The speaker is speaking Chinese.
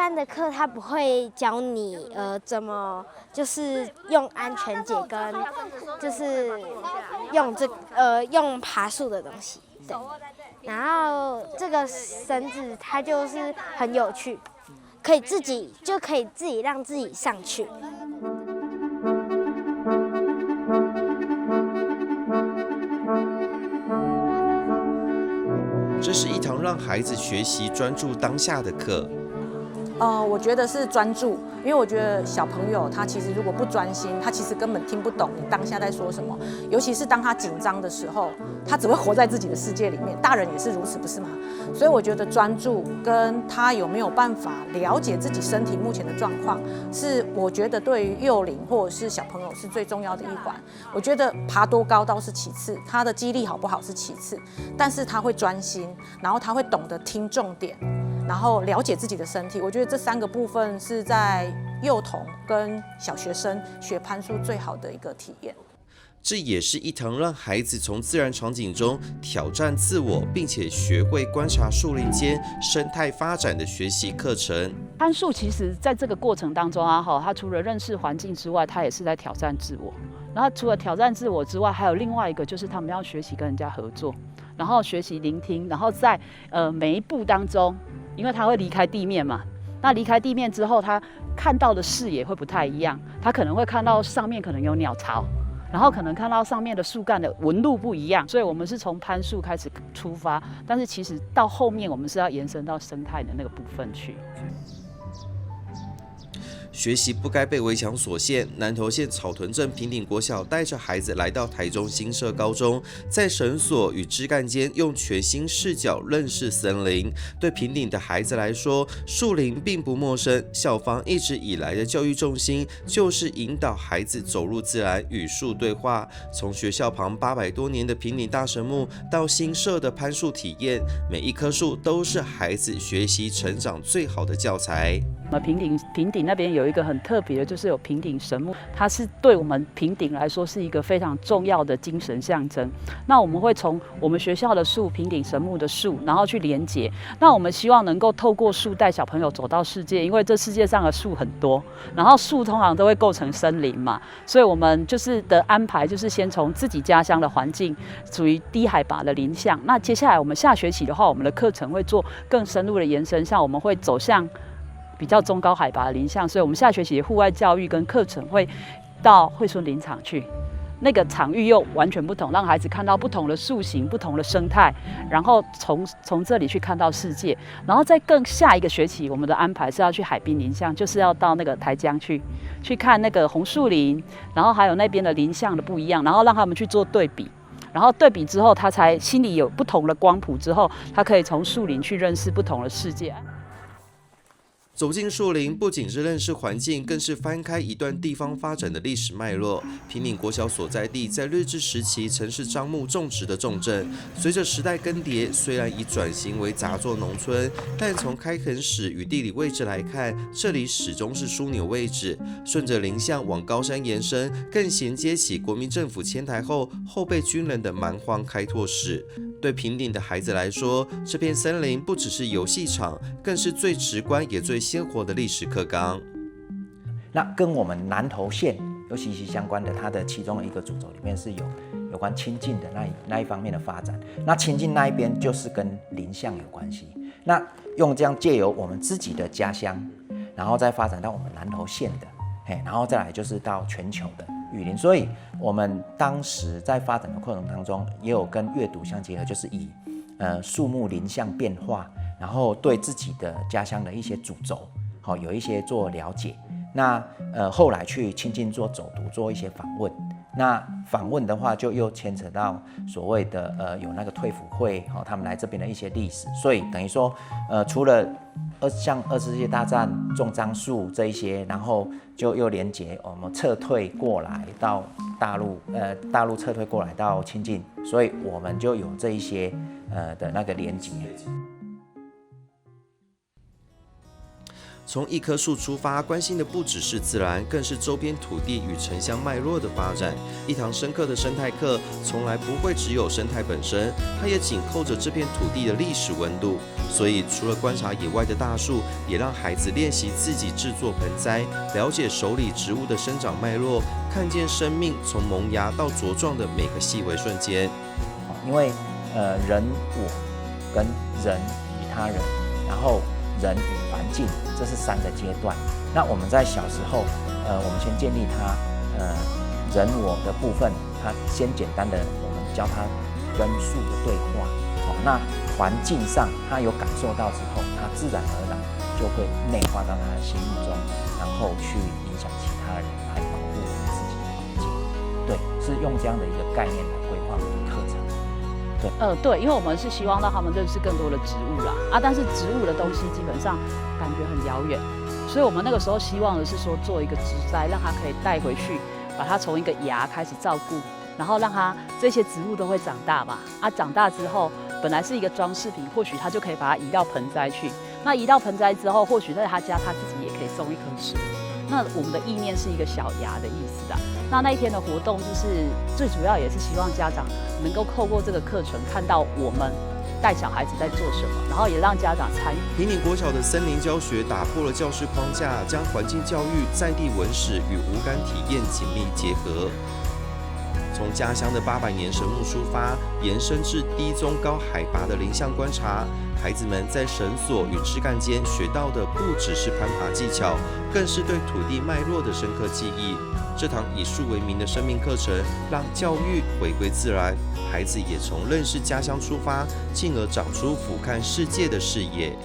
般的課他不會教你怎麼就是用安全結跟就是用爬樹的東西，對。然後這個繩子它就是很有趣，可以自己讓自己上去。這是一堂讓孩子學習專注當下的課。我覺得是專注，因為我覺得小朋友他其實如果不專心，他其實根本听不懂你当下在說什麼。尤其是当他緊張的時候，他只會活在自己的世界裡面。大人也是如此，不是嗎？所以我覺得專注跟他有沒有辦法了解自己身體目前的狀況，是我覺得對於幼齡或者是小朋友是最重要的一環。我覺得爬多高倒是其次，他的肌力好不好是其次，但是他會專心，然後他會懂得听重點。然後了解自己的身体，我覺得这3個部分是在幼童跟小學生學攀樹最好的一個體驗。這也是一堂讓孩子從自然場景中挑戰自我，並且學會觀察樹林間生態發展的學習課程。攀樹其實在這個過程當中啊，他除了認識環境之外，他也是在挑戰自我。然後除了挑戰自我之外，還有另外一個就是他們要學習跟人家合作，然後學習聆聽，然後在每一步當中。因為他會離開地面嘛，那離開地面之後，他看到的視野會不太一樣。他可能會看到上面可能有鳥巢，然後可能看到上面的樹幹的紋路不一樣。所以我們是從攀樹開始出發，但是其實到後面我們是要延伸到生態的那個部分去。學習不該被圍牆所限。南投縣草屯鎮平頂國小帶着孩子來到台中新社高中，在繩索與枝幹間用全新視角認識森林。對平頂的孩子來說，樹林並不陌生。校方一直以來的教育重心就是引導孩子走入自然，與樹對話。從學校旁800多年的平頂大神木到新社的攀樹體驗，每一棵樹都是孩子學習成長最好的教材。平頂那邊有一個很特別的，就是有平頂神木，它是對我們平頂來說是一個非常重要的精神象徵。那我們會從我們學校的樹，平頂神木的樹，然後去連結。那我們希望能夠透過樹帶小朋友走到世界，因為這世界上的樹很多，然後樹通常都會構成森林嘛，所以我們就是的安排就是先從自己家鄉的環境，屬於低海拔的林相。那接下來我們下学期的話，我們的課程會做更深入的延伸，像我們會走向比較中高海拔的林相，所以我們下学期的戶外教育跟課程会到惠蓀林場去，那個場域又完全不同，讓孩子看到不同的樹型、不同的生態，然後從這裡去看到世界。然後在更下一個學期，我們的安排是要去海濱林相，就是要到那個台江去看那個紅樹林，然後還有那邊的林相的不一樣，然後讓他們去做對比。然後对比之後，他才心裡有不同的光譜之後，他可以從樹林去認識不同的世界。走進樹林，不僅是認識環境，更是翻開一段地方發展的歷史脈絡。平頂國小所在地，在日治時期曾是樟木種植的重鎮。隨着時代更迭，雖然已轉型為雜作農村，但從開墾史與地理位置來看，這裡始終是樞紐位置。順着林相往高山延伸，更銜接起國民政府遷台後後備軍人的蠻荒開拓史。對平頂的孩子來說，這片森林不只是遊戲場，更是最直觀也最鮮活的歷史課綱。那跟我們南投縣有息息相關的，它的其中的一個主軸裡面是有關親近的那一方面的發展。那親近那一邊就是跟林相有關係。那用這樣借由我們自己的家鄉，然後再發展到我們南投縣的，然後再來就是到全球的雨林。所以我們當時在發展的過程當中，也有跟閱讀相結合，就是以樹木林相變化，然後對自己的家鄉的一些主軸，有一些做了解。那後來去親近做走讀，做一些訪問。那訪問的話，就又牽扯到所謂的有那個退輔會，他們來這邊的一些歷史。所以等於說，除了像二次世界大戰種樟樹這一些，然後就又連結我們撤退過來到大陸，大陸撤退過來到清境，所以我們就有這一些的那個連結。從一棵樹出發，關心的不只是自然，更是周邊土地與城鄉脈絡的發展。一堂深刻的生態課，從來不會只有生態本身，它也緊扣着這片土地的歷史溫度。所以，除了觀察野外的大樹，也讓孩子練習自己制作盆栽，了解手裡植物的生長脈絡，看見生命從萌芽到茁壯的每個細微瞬間。因為人我跟人與他人，然後人與環境，這是3個階段。那我們在小時候，我們先建立他人我的部分，他先簡單的我們教他跟樹的對話。那環境上他有感受到之後，他自然而然就會內化到他的心目中，然後去影響其他人來保護我們自己的環境。對，是用這樣的一個概念來規劃我們的課程。對，因為我們是希望讓他們認識更多的植物啦，但是植物的東西基本上感覺很遙遠，所以我们那個時候希望的是說做一個植栽，讓他可以帶回去，把它從一個芽開始照顧，然後讓它這些植物都會長大嘛，長大之後本來是一個裝飾品，或許他就可以把它移到盆栽去，那移到盆栽之後，或許在他家他自己也可以種一棵樹。那我們的意念是一個小芽的意思啦。那一天的活動就是最主要也是希望家長能夠透過這個課程看到我們帶小孩子在做什麼，然後也讓家長參與。坪林國小的森林教學打破了教室框架，將環境教育、在地文史與五感體驗緊密結合。從家鄉的800年神木出發，延伸至低中高海拔的林相觀察，孩子們在繩索與枝幹間學到的不只是攀爬技巧，更是對土地脈絡的深刻記憶。這堂以樹為名的生命課程，讓教育回歸自然，孩子也從認識家鄉出發，進而長出俯瞰世界的視野。